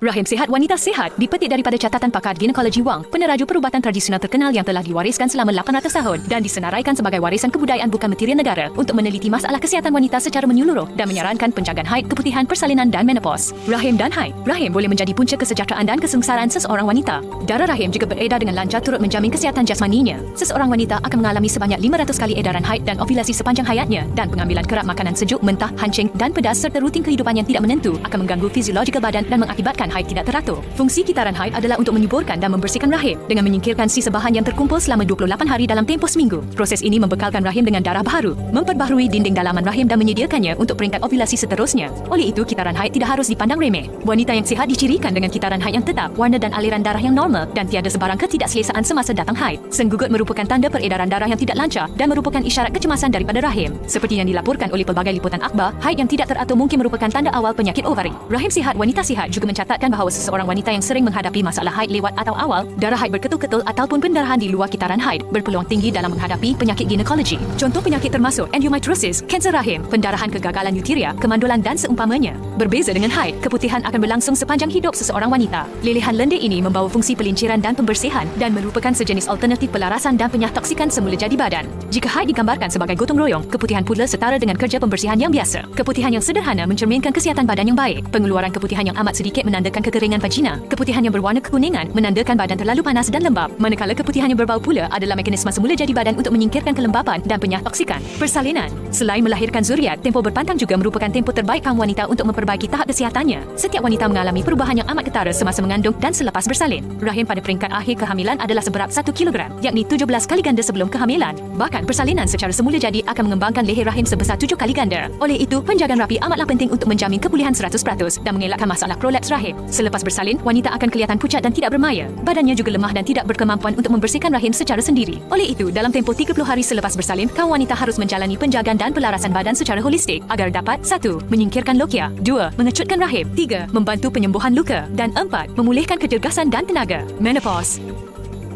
Rahim sihat wanita sihat dipetik daripada catatan pakar ginekologi Wang, peneraju perubatan tradisional terkenal yang telah diwariskan selama 800 tahun dan disenaraikan sebagai warisan kebudayaan bukan material negara untuk meneliti masalah kesihatan wanita secara menyeluruh dan menyarankan penjagaan haid, keputihan, persalinan dan menopause. Rahim dan haid. Rahim boleh menjadi punca kesejahteraan dan kesengsaraan seseorang wanita. Darah rahim jika beredar dengan lancar turut menjamin kesihatan jasmaninya. Seseorang wanita akan mengalami sebanyak 500 kali edaran haid dan ovulasi sepanjang hayatnya, dan pengambilan kerap makanan sejuk, mentah, hancing dan pedas serta rutin kehidupan yang tidak menentu akan mengganggu fisiologikal badan dan mengakibatkan haid tidak teratur. Fungsi kitaran haid adalah untuk menyuburkan dan membersihkan rahim dengan menyingkirkan sisa bahan yang terkumpul selama 28 hari dalam tempoh seminggu. Proses ini membekalkan rahim dengan darah baharu, memperbaharui dinding dalaman rahim dan menyediakannya untuk peringkat ovulasi seterusnya. Oleh itu, kitaran haid tidak harus dipandang remeh. Wanita yang sihat dicirikan dengan kitaran haid yang tetap, warna dan aliran darah yang normal dan tiada sebarang ketidakselesaan semasa datang haid. Senggugut merupakan tanda peredaran darah yang tidak lancar dan merupakan isyarat kecemasan daripada rahim. Seperti yang dilaporkan oleh pelbagai liputan akhbar, haid yang tidak teratur mungkin merupakan tanda awal penyakit ovari. Rahim sihat wanita sihat juga mencatatkan bahawa seorang wanita yang sering menghadapi masalah haid lewat atau awal, darah haid berketul-ketul ataupun pendarahan di luar kitaran haid berpeluang tinggi dalam menghadapi penyakit ginekologi. Contoh penyakit termasuk endometriosis, kanser rahim, pendarahan kegagalan uteria, kemandulan dan seumpamanya. Berbeza dengan haid, keputihan akan berlangsung sepanjang hidup seseorang wanita. Lelehan lendir ini membawa fungsi pelinciran dan pembersihan dan merupakan sejenis alternatif pelarasan dan penyahtoksikan semula jadi badan. Jika haid digambarkan sebagai gotong royong, keputihan pula setara dengan kerja pembersihan yang biasa. Keputihan yang sederhana mencerminkan kesihatan badan yang baik. Pengeluaran keputihan yang amat sedikit menandakan kekeringan vagina. Keputihan yang berwarna kekuningan menandakan badan terlalu panas dan lembab, manakala keputihan yang berbau pula adalah mekanisme semula jadi badan untuk menyingkirkan kelembapan dan penyahtoksikan. Persalinan. Selain melahirkan zuriat, tempoh berpantang juga merupakan tempoh terbaik kaum wanita untuk memperbaiki tahap kesihatannya. Setiap wanita mengalami perubahan yang amat ketara semasa mengandung dan selepas bersalin. Rahim pada peringkat akhir kehamilan adalah seberat 1 kilogram, yakni 17 kali ganda sebelum kehamilan. Bahkan persalinan secara semula jadi akan mengembangkan leher rahim sebesar 7 kali ganda. Oleh itu, penjagaan rapi amatlah penting untuk menjamin kepulihan 100% dan mengelakkan masalah prolaps rahim. Selepas bersalin, wanita akan kelihatan pucat dan tidak bermaya. Badannya juga lemah dan tidak berkemampuan untuk membersihkan rahim secara sendiri. Oleh itu, dalam tempoh 30 hari selepas bersalin, kaum wanita harus menjalani penjagaan dan pelarasan badan secara holistik agar dapat 1. Menyingkirkan lokia, 2. Mengecutkan rahim, 3. Membantu penyembuhan luka, dan 4. Memulihkan kecergasan dan tenaga. Menopause.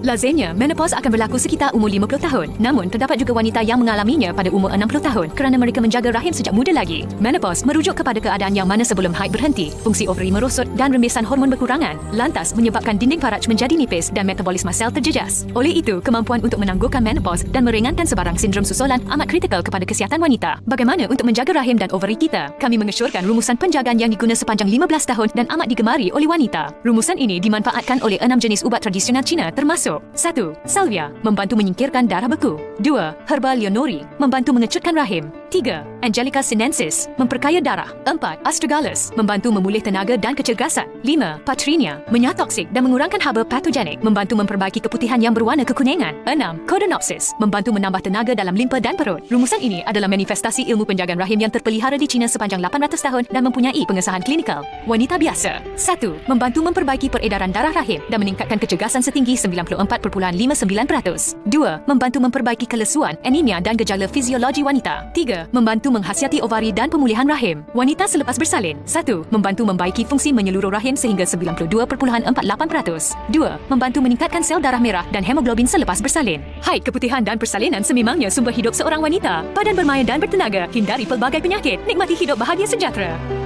Lazimnya, menopause akan berlaku sekitar umur 50 tahun. Namun, terdapat juga wanita yang mengalaminya pada umur 60 tahun kerana mereka menjaga rahim sejak muda lagi. Menopause merujuk kepada keadaan yang mana sebelum haid berhenti, fungsi overi merosot dan rembesan hormon berkurangan, lantas menyebabkan dinding faraj menjadi nipis dan metabolisme sel terjejas. Oleh itu, kemampuan untuk menangguhkan menopause dan meringankan sebarang sindrom susulan amat kritikal kepada kesihatan wanita. Bagaimana untuk menjaga rahim dan overi kita? Kami mengesyorkan rumusan penjagaan yang diguna sepanjang 15 tahun dan amat digemari oleh wanita. Rumusan ini dimanfaatkan oleh 6 jenis ubat tradisional Cina termasuk 1. Salvia, membantu menyingkirkan darah beku. 2. Herba leonori, membantu mengecutkan rahim. 3. Angelica sinensis, memperkaya darah. 4. Astragalus, membantu memulih tenaga dan kecergasan. 5. Patrinia, menyatoksik dan mengurangkan haba patogenik, membantu memperbaiki keputihan yang berwarna kekuningan. 6. Codonopsis, membantu menambah tenaga dalam limpa dan perut. Rumusan ini adalah manifestasi ilmu penjagaan rahim yang terpelihara di China sepanjang 800 tahun dan mempunyai pengesahan klinikal. Wanita biasa. 1. Membantu memperbaiki peredaran darah rahim dan meningkatkan kecergasan setinggi 94.59%. 2. Membantu memperbaiki kelesuan, anemia dan gejala fiziologi wanita. 3. Membantu menghasiati ovari dan pemulihan rahim. Wanita selepas bersalin. 1. Membantu membaiki fungsi menyeluruh rahim sehingga 92.48%. 2. Membantu meningkatkan sel darah merah dan hemoglobin selepas bersalin. Haid, keputihan dan persalinan sememangnya sumber hidup seorang wanita. Badan bermaya dan bertenaga, hindari pelbagai penyakit, nikmati hidup bahagia sejahtera.